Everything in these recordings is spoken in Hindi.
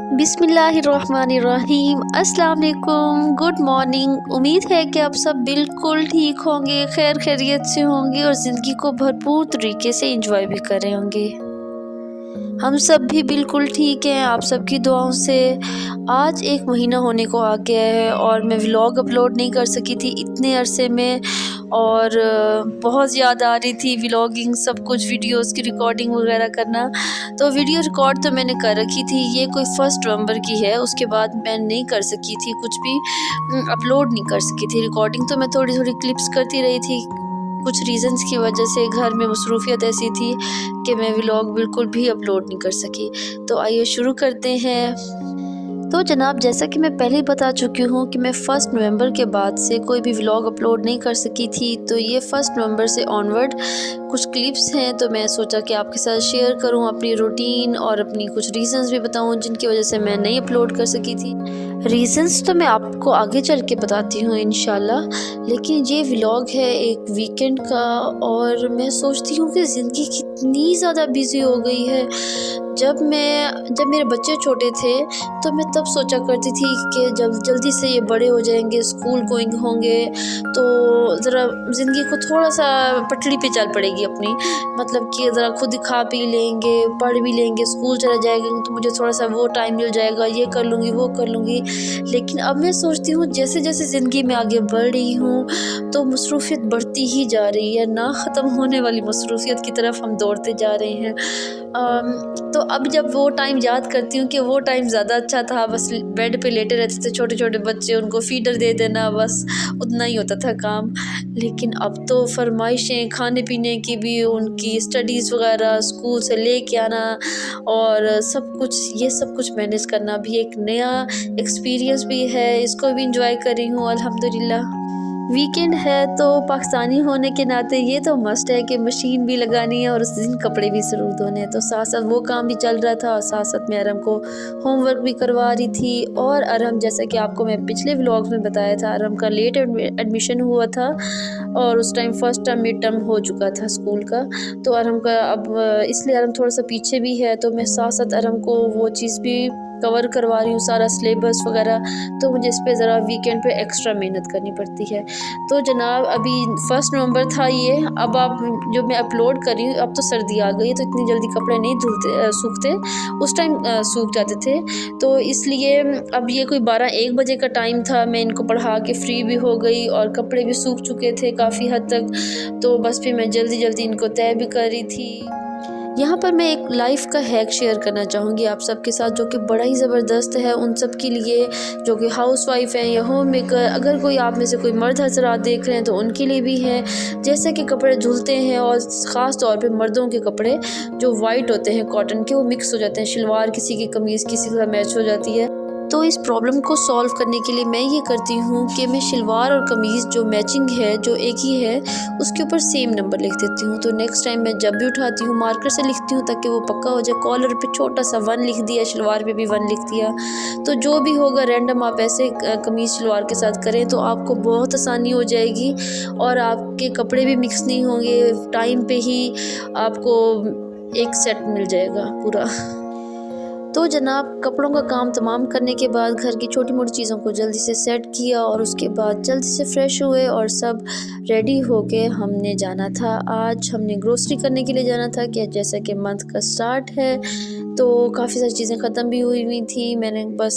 बिस्मिल्लाहिर्रहमानिर्रहीम। अस्सलाम वालेकुम, गुड मॉर्निंग। उम्मीद है कि आप सब बिल्कुल ठीक होंगे, खैर खैरियत से होंगे और ज़िंदगी को भरपूर तरीके से एंजॉय भी कर रहे होंगे। हम सब भी बिल्कुल ठीक हैं आप सबकी दुआओं से। आज 1 महीना होने को आ गया है और मैं व्लॉग अपलोड नहीं कर सकी थी इतने अरसे में, और बहुत याद आ रही थी व्लॉगिंग, सब कुछ वीडियोस की रिकॉर्डिंग वगैरह करना। तो वीडियो रिकॉर्ड तो मैंने कर रखी थी, ये कोई 1 नवंबर की है। उसके बाद मैं नहीं कर सकी थी, कुछ भी अपलोड नहीं कर सकी थी। रिकॉर्डिंग तो मैं थोड़ी थोड़ी क्लिप्स करती रही थी, कुछ रीज़न्स की वजह से घर में मसरूफ़ियत ऐसी थी कि मैं व्लॉग बिल्कुल भी अपलोड नहीं कर सकी। तो आइए शुरू करते हैं। तो जनाब, जैसा कि मैं पहले ही बता चुकी हूँ कि मैं 1 नवंबर के बाद से कोई भी व्लॉग अपलोड नहीं कर सकी थी। तो ये 1 नवंबर से ऑनवर्ड कुछ क्लिप्स हैं, तो मैं सोचा कि आपके साथ शेयर करूँ अपनी रूटीन और अपनी कुछ रीज़न्स भी बताऊँ जिनकी वजह से मैं नहीं अपलोड कर सकी थी। रीज़न्स तो मैं आपको आगे चल के बताती हूँ इंशाल्लाह, लेकिन ये व्लॉग है एक वीकेंड का। और मैं सोचती हूँ कि ज़िंदगी कितनी ज़्यादा बिज़ी हो गई है। जब मेरे बच्चे छोटे थे तो मैं तब सोचा करती थी कि जब जल्दी से ये बड़े हो जाएंगे, स्कूल गोइंग होंगे, तो ज़रा ज़िंदगी को थोड़ा सा पटड़ी पे चल पड़ेगी अपनी, मतलब कि ज़रा खुद खा पी लेंगे, पढ़ भी लेंगे, स्कूल चला जाएगा तो मुझे थोड़ा सा वो टाइम मिल जाएगा, ये कर लूँगी वो कर लूँगी। लेकिन अब मैं सोचती हूँ जैसे जैसे ज़िंदगी में आगे बढ़ रही हूँ तो मसरूफ़ियत बढ़ती ही जा रही है, ना ख़त्म होने वाली मसरूफ़ियत की तरफ हम दौड़ते जा रहे हैं। तो अब जब वो टाइम याद करती हूँ कि वो टाइम ज़्यादा अच्छा था, बस बेड पे लेटे रहते थे छोटे छोटे बच्चे, उनको फीडर दे देना, बस उतना ही होता था काम। लेकिन अब तो फरमाइशें खाने पीने की भी, उनकी स्टडीज़ वगैरह, स्कूल से लेके आना और सब कुछ, ये सब कुछ मैनेज करना भी एक नया एक्सपीरियंस भी है। इसको भी इंजॉय कर रही हूँ अल्हम्दुलिल्लाह। वीकेंड है तो पाकिस्तानी होने के नाते ये तो मस्ट है कि मशीन भी लगानी है और उस दिन कपड़े भी ज़रूर धोने हैं। तो साथ साथ वो काम भी चल रहा था और साथ साथ मैं अरम को होमवर्क भी करवा रही थी। और अरम, जैसा कि आपको मैं पिछले व्लॉग्स में बताया था, अरम का लेट एडमिशन हुआ था और उस time first term mid term हो चुका था स्कूल का। तो अरम का अब इसलिए अरम थोड़ा सा पीछे भी है, तो मैं साथ साथ अरम को वो चीज़ भी कवर करवा रही हूँ, सारा सिलेबस वगैरह। तो मुझे इस पे ज़रा वीकेंड पे एक्स्ट्रा मेहनत करनी पड़ती है। तो जनाब, अभी 1 नवंबर था ये। अब आप जो मैं अपलोड कर रही हूँ, अब तो सर्दी आ गई है तो इतनी जल्दी कपड़े नहीं धुलते सूखते, उस टाइम सूख जाते थे। तो इसलिए अब ये कोई 12-1 बजे का टाइम था, मैं इनको पढ़ा के फ्री भी हो गई और कपड़े भी सूख चुके थे काफ़ी हद तक। तो बस फिर मैं जल्दी जल्दी इनको तय भी कर रही थी। यहाँ पर मैं एक लाइफ का हैक शेयर करना चाहूँगी आप सबके साथ, जो कि बड़ा ही ज़बरदस्त है उन सब के लिए जो कि हाउसवाइफ हैं या होम मेकर। अगर कोई आप में से कोई मर्द हज़रात देख रहे हैं तो उनके लिए भी है। जैसे कि कपड़े धुलते हैं और ख़ास तौर पे मर्दों के कपड़े जो वाइट होते हैं कॉटन के, वो मिक्स हो जाते हैं, शलवार किसी की कमीज़ किसी के साथ मैच हो जाती है। तो इस प्रॉब्लम को सॉल्व करने के लिए मैं ये करती हूँ कि मैं शलवार और कमीज़ जो मैचिंग है, जो एक ही है, उसके ऊपर सेम नंबर लिख देती हूँ। तो नेक्स्ट टाइम मैं जब भी उठाती हूँ मार्कर से लिखती हूँ ताकि वो पक्का हो जाए। कॉलर पे छोटा सा 1 लिख दिया, शलवार पे भी 1 लिख दिया। तो जो भी होगा रैंडम आप ऐसे कमीज़ शलवार के साथ करें तो आपको बहुत आसानी हो जाएगी और आपके कपड़े भी मिक्स नहीं होंगे। टाइम पे ही आपको एक सेट मिल जाएगा पूरा। तो जनाब, कपड़ों का काम तमाम करने के बाद घर की छोटी मोटी चीज़ों को जल्दी से सेट किया और उसके बाद जल्दी से फ्रेश हुए और सब रेडी हो के हमने जाना था। आज हमने ग्रोसरी करने के लिए जाना था कि जैसा कि मंथ का स्टार्ट है तो काफ़ी सारी चीज़ें ख़त्म भी हुई थी। मैंने बस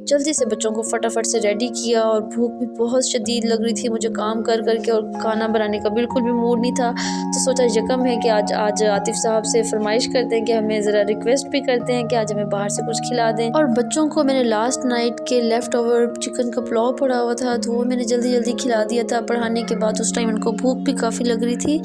जल्दी से बच्चों को फटाफट से रेडी किया और भूख भी बहुत शदीद लग रही थी मुझे काम कर कर के, और खाना बनाने का बिल्कुल भी मूड नहीं था। तो सोचा यकम है कि आज आतिफ़ साहब से फरमाइश करते हैं कि हमें ज़रा रिक्वेस्ट भी करते हैं कि आज हमें बाहर से कुछ खिला दें। और बच्चों को मैंने लास्ट नाइट के लेफ़्ट ओवर चिकन का पुलाव पड़ा हुआ था तो वो मैंने जल्दी जल्दी खिला दिया था पढ़ाने के बाद। उस टाइम उनको भूख भी काफ़ी लग रही थी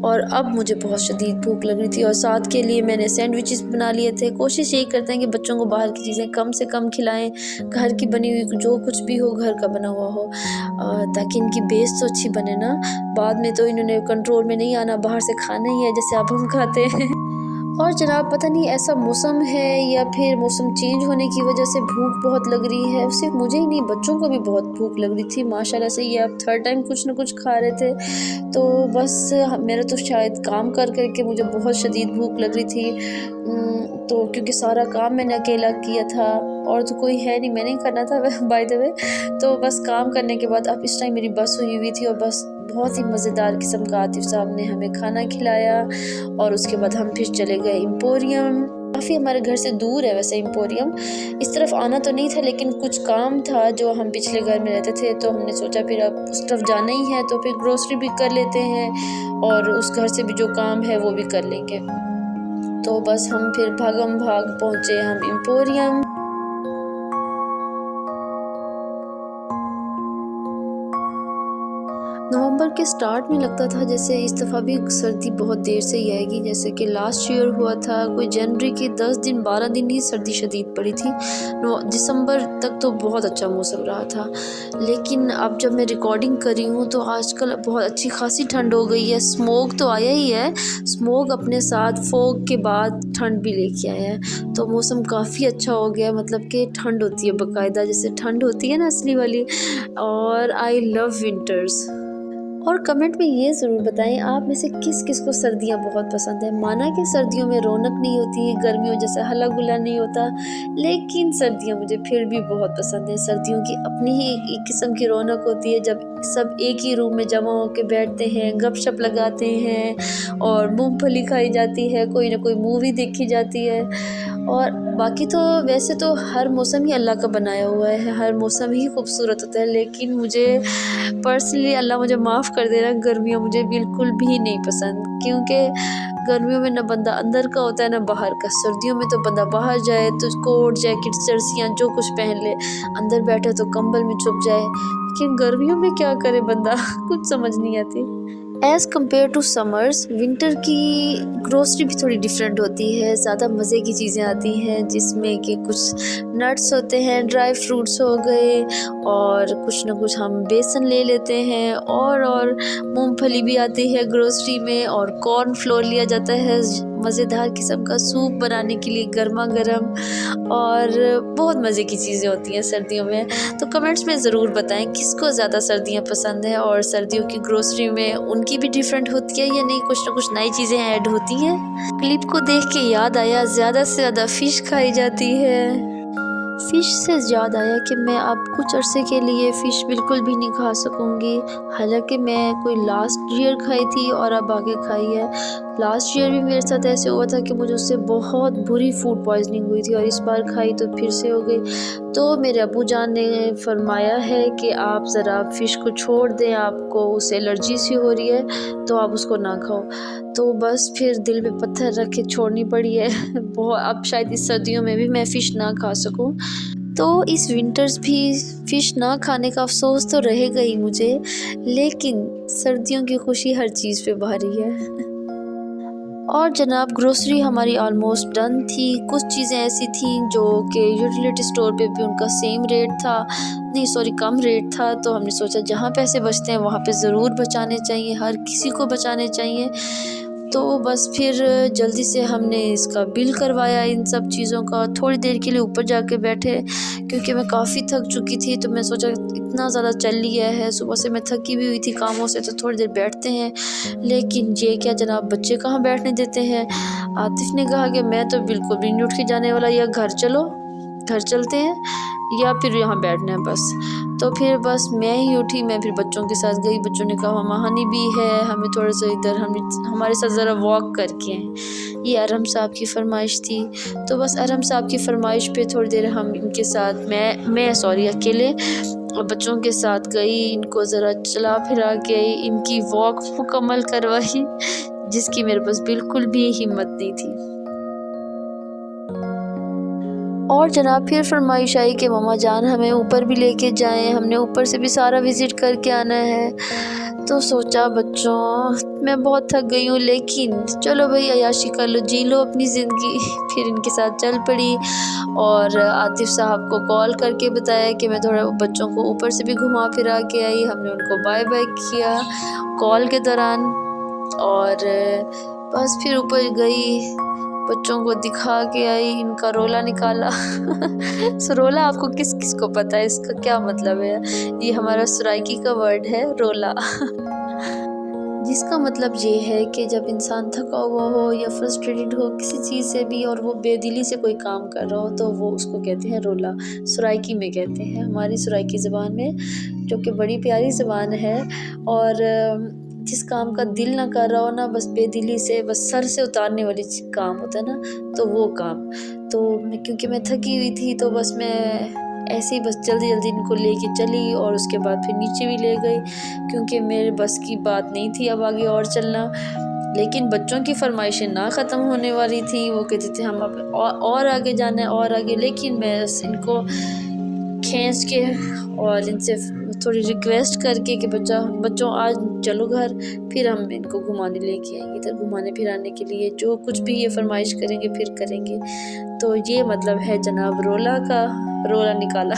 और अब मुझे बहुत शदीद भूख लग रही थी। और साथ के लिए मैंने सैंडविचेस बना लिए थे। कोशिश यही करते हैं कि बच्चों को बाहर की चीज़ें कम से कम खिलाएं, घर की बनी हुई जो कुछ भी हो घर का बना हुआ हो, ताकि इनकी बेस तो अच्छी बने ना। बाद में तो इन्होंने कंट्रोल में नहीं आना, बाहर से खाना ही है जैसे अब हम खाते हैं। और जनाब, पता नहीं ऐसा मौसम है या फिर मौसम चेंज होने की वजह से भूख बहुत लग रही है। सिर्फ मुझे ही नहीं, बच्चों को भी बहुत भूख लग रही थी माशाल्लाह से। ये अब 3rd टाइम कुछ ना कुछ खा रहे थे। तो बस मेरा तो शायद काम कर कर के मुझे बहुत शदीद भूख लग रही थी। तो क्योंकि सारा काम मैंने अकेला किया था और तो कोई है नहीं, मैंने ही करना था बाय द वे। तो बस काम करने के बाद अब इस टाइम मेरी बस हुई थी और बस बहुत ही मज़ेदार किस्म का आतिफ साहब ने हमें खाना खिलाया और उसके बाद हम फिर चले गए एम्पोरियम। काफ़ी हमारे घर से दूर है वैसे एम्पोरियम, इस तरफ आना तो नहीं था लेकिन कुछ काम था जो हम पिछले घर में रहते थे तो हमने सोचा फिर अब उस तरफ जाना ही है तो फिर ग्रोसरी भी कर लेते हैं और उस घर से भी जो काम है वो भी कर लेंगे। तो बस हम फिर भागम भाग पहुँचे हम एम्पोरियम। नवंबर के स्टार्ट में लगता था जैसे इस दफ़ा भी सर्दी बहुत देर से ही आएगी, जैसे कि लास्ट ईयर हुआ था कोई जनवरी के 10 दिन 12 दिन ही सर्दी शदीद पड़ी थी। दिसंबर तक तो बहुत अच्छा मौसम रहा था, लेकिन अब जब मैं रिकॉर्डिंग कर रही हूँ तो आजकल बहुत अच्छी खासी ठंड हो गई है। स्मोक तो आया ही है, स्मोक अपने साथ फोग के बाद ठंड भी लेके आया है, तो मौसम काफ़ी अच्छा हो गया। मतलब कि ठंड होती है बाकायदा, जैसे ठंड होती है ना असली वाली। और आई लव विंटर्स। और कमेंट में ये ज़रूर बताएं आप में से किस किस को सर्दियाँ बहुत पसंद है। माना कि सर्दियों में रौनक नहीं होती, गर्मियों जैसा हल्ला गुल्ला नहीं होता, लेकिन सर्दियाँ मुझे फिर भी बहुत पसंद है। सर्दियों की अपनी ही एक किस्म की रौनक होती है जब सब एक ही रूम में जमा होकर बैठते हैं, गपशप लगाते हैं और मूंगफली खाई जाती है, कोई ना कोई मूवी देखी जाती है। और बाकी तो वैसे तो हर मौसम ही अल्लाह का बनाया हुआ है, हर मौसम ही खूबसूरत होता है, लेकिन मुझे पर्सनली अल्लाह मुझे माफ़ कर देना, गर्मियाँ मुझे बिल्कुल भी नहीं पसंद, क्योंकि गर्मियों में ना बंदा अंदर का होता है ना बाहर का। सर्दियों में तो बंदा बाहर जाए तो कोट जैकेट जर्सियाँ जो कुछ पहन ले, अंदर बैठे तो कंबल में छुप जाए, लेकिन गर्मियों में क्या करे बंदा कुछ समझ नहीं आती। As compare to summers, winter की ग्रोसरी भी थोड़ी डिफरेंट होती है, ज़्यादा मज़े की चीज़ें आती हैं जिसमें कि कुछ नट्स होते हैं, ड्राई फ्रूट्स हो गए और कुछ ना कुछ हम बेसन ले लेते हैं और मूंगफली भी आती है ग्रोसरी में और कॉर्न फ्लोर लिया जाता है मज़ेदार किस्म का सूप बनाने के लिए गर्मा गर्म, और बहुत मज़े की चीज़ें होती हैं सर्दियों में। तो कमेंट्स में ज़रूर बताएं किसको ज़्यादा सर्दियाँ पसंद है और सर्दियों की ग्रोसरी में उनकी भी डिफरेंट होती है या नहीं, कुछ ना कुछ नई चीज़ें ऐड होती हैं। क्लिप को देख के याद आया ज़्यादा से ज़्यादा फ़िश खाई जाती है। फ़िश से याद आया कि मैं अब कुछ अरसे के लिए फ़िश बिल्कुल भी नहीं खा सकूँगी। हालांकि मैं कोई लास्ट ईयर खाई थी और अब आगे खाई है। लास्ट ईयर भी मेरे साथ ऐसे हुआ था कि मुझे उससे बहुत बुरी फूड पॉइजनिंग हुई थी और इस बार खाई तो फिर से हो गई। तो मेरे अबू जान ने फरमाया है कि आप ज़रा फ़िश को छोड़ दें, आपको उससे एलर्जी सी हो रही है तो आप उसको ना खाओ। तो बस फिर दिल पे पत्थर रख के छोड़नी पड़ी है बहुत। अब शायद इस सर्दियों में भी मैं फ़िश ना खा सकूं, तो इस विंटर्स भी फ़िश ना खाने का अफसोस तो रहेगा ही मुझे, लेकिन सर्दियों की खुशी हर चीज़ पे भारी है। और जनाब ग्रोसरी हमारी ऑलमोस्ट डन थी। कुछ चीज़ें ऐसी थी जो कि यूटिलिटी स्टोर पे भी उनका सेम रेट था, नहीं सॉरी कम रेट था, तो हमने सोचा जहाँ पैसे बचते हैं वहाँ पे ज़रूर बचाने चाहिए, हर किसी को बचाने चाहिए। तो बस फिर जल्दी से हमने इसका बिल करवाया इन सब चीज़ों का। थोड़ी देर के लिए ऊपर जाके बैठे क्योंकि मैं काफ़ी थक चुकी थी, तो मैं सोचा इतना ज़्यादा चल लिया है, सुबह से मैं थकी भी हुई थी कामों से, तो थोड़ी देर बैठते हैं। लेकिन ये क्या जनाब, बच्चे कहाँ बैठने देते हैं। आतिफ ने कहा कि मैं तो बिल्कुल भी नहीं उठ के जाने वाला, या घर चलो, घर चलते हैं या फिर यहाँ बैठना है बस। तो फिर बस मैं ही उठी, मैं फिर बच्चों के साथ गई। बच्चों ने कहा मामा हनी भी है, हमें थोड़ा सा इधर हमारे साथ ज़रा वॉक करके आए। ये अरहम साहब की फरमाइश थी, तो बस अरहम साहब की फरमाइश पे थोड़ी देर हम इनके साथ मैं सॉरी अकेले बच्चों के साथ गई, इनको ज़रा चला फिरा के आई, इनकी वॉक मुकम्मल करवाई जिसकी मेरे पास बिल्कुल भी हिम्मत नहीं थी। और जनाब फिर फरमाइश आई कि मामा जान हमें ऊपर भी लेके जाएं, हमने ऊपर से भी सारा विज़िट करके आना है। तो सोचा बच्चों मैं बहुत थक गई हूँ, लेकिन चलो भाई अयाशी कर लो, जी लो अपनी ज़िंदगी। फिर इनके साथ चल पड़ी और आतिफ साहब को कॉल करके बताया कि मैं थोड़ा बच्चों को ऊपर से भी घुमा फिरा के आई। हमने उनको बाय बाय किया कॉल के दौरान और बस फिर ऊपर गई, बच्चों को दिखा के आई, इनका रोला निकाला। सो रोला आपको किस किस को पता है इसका क्या मतलब है? ये हमारा सराइकी का वर्ड है रोला। जिसका मतलब ये है कि जब इंसान थका हुआ हो या फ्रस्ट्रेटेड हो किसी चीज़ से भी और वो बेदिली से कोई काम कर रहा हो तो वो उसको कहते हैं रोला। सराइकी में कहते हैं, हमारी सराइकी ज़बान में, जो कि बड़ी प्यारी ज़बान है। और जिस काम का दिल ना कर रहा हो ना, बस बेदिली से बस सर से उतारने वाली काम होता है ना, तो वो काम। तो क्योंकि मैं थकी हुई थी तो बस मैं ऐसे ही बस जल्दी जल्दी इनको लेके चली और उसके बाद फिर नीचे भी ले गई, क्योंकि मेरे बस की बात नहीं थी अब आगे और चलना। लेकिन बच्चों की फरमाइशें ना ख़त्म होने वाली थी, वो कहते थे हम अब और आगे जाना है और आगे। लेकिन मैं बस इनको खींच के और इनसे थोड़ी रिक्वेस्ट करके कि बच्चों आज चलो घर, फिर हम इनको घुमाने लेके आएंगे, इधर घुमाने फिराने के लिए जो कुछ भी ये फरमाइश करेंगे फिर करेंगे। तो ये मतलब है जनाब रोला का, रोला निकाला।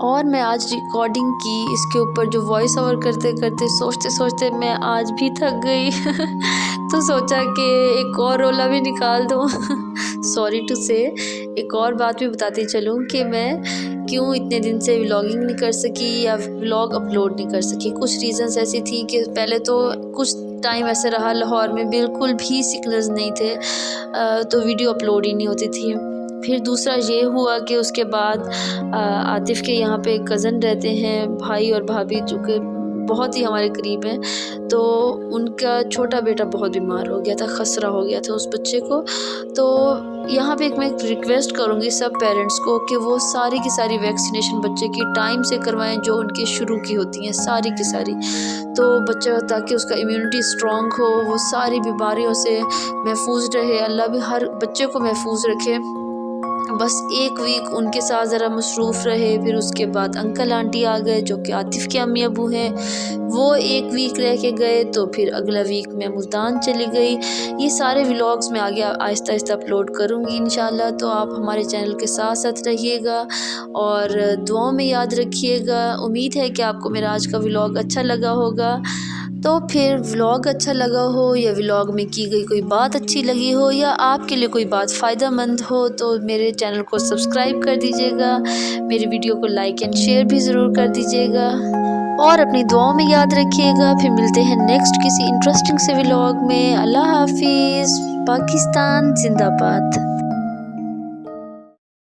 और मैं आज रिकॉर्डिंग की इसके ऊपर जो वॉइस ओवर करते करते सोचते सोचते मैं आज भी थक गई। तो सोचा कि एक और रोला भी निकाल दूँ। सॉरी टू से एक और बात भी बताती चलूँ कि मैं क्यों इतने दिन से व्लॉगिंग नहीं कर सकी या व्लॉग अपलोड नहीं कर सकी। कुछ रीज़न्स ऐसी थी कि पहले तो कुछ टाइम ऐसे रहा लाहौर में बिल्कुल भी सिग्नल्स नहीं थे, तो वीडियो अपलोड ही नहीं होती थी। फिर दूसरा ये हुआ कि उसके बाद आतिफ़ के यहाँ पे कज़न रहते हैं, भाई और भाभी, जो कि बहुत ही हमारे करीब हैं। तो उनका छोटा बेटा बहुत बीमार हो गया था, खसरा हो गया था उस बच्चे को। तो यहाँ पे मैं एक रिक्वेस्ट करूँगी सब पेरेंट्स को कि वो सारी की सारी वैक्सीनेशन बच्चे की टाइम से करवाएं, जो उनकी शुरू की होती हैं सारी की सारी। तो बच्चा ताकि उसका इम्यूनिटी स्ट्रॉन्ग हो, वो सारी बीमारियों से महफूज रहे, अल्लाह भी हर बच्चे को महफूज रखे। बस एक वीक उनके साथ ज़रा मसरूफ़ रहे। फिर उसके बाद अंकल आंटी आ गए जो कि आतिफ़ के अम्मी अबू हैं, वो एक वीक रह के गए। तो फिर अगला वीक मैं मुल्तान चली गई। ये सारे व्लॉग्स मैं आगे आहिस्ता आहिस्ता अपलोड करूँगी इंशाल्लाह। तो आप हमारे चैनल के साथ साथ रहिएगा और दुआओं में याद रखिएगा। उम्मीद है कि आपको मेरा आज का व्लॉग अच्छा लगा होगा। तो फिर व्लॉग अच्छा लगा हो या व्लॉग में की गई कोई बात अच्छी लगी हो या आपके लिए कोई बात फ़ायदेमंद हो तो मेरे चैनल को सब्सक्राइब कर दीजिएगा, मेरी वीडियो को लाइक एंड शेयर भी ज़रूर कर दीजिएगा और अपनी दुआओं में याद रखिएगा। फिर मिलते हैं नेक्स्ट किसी इंटरेस्टिंग से व्लॉग में। अल्लाह हाफिज़। पाकिस्तान जिंदाबाद।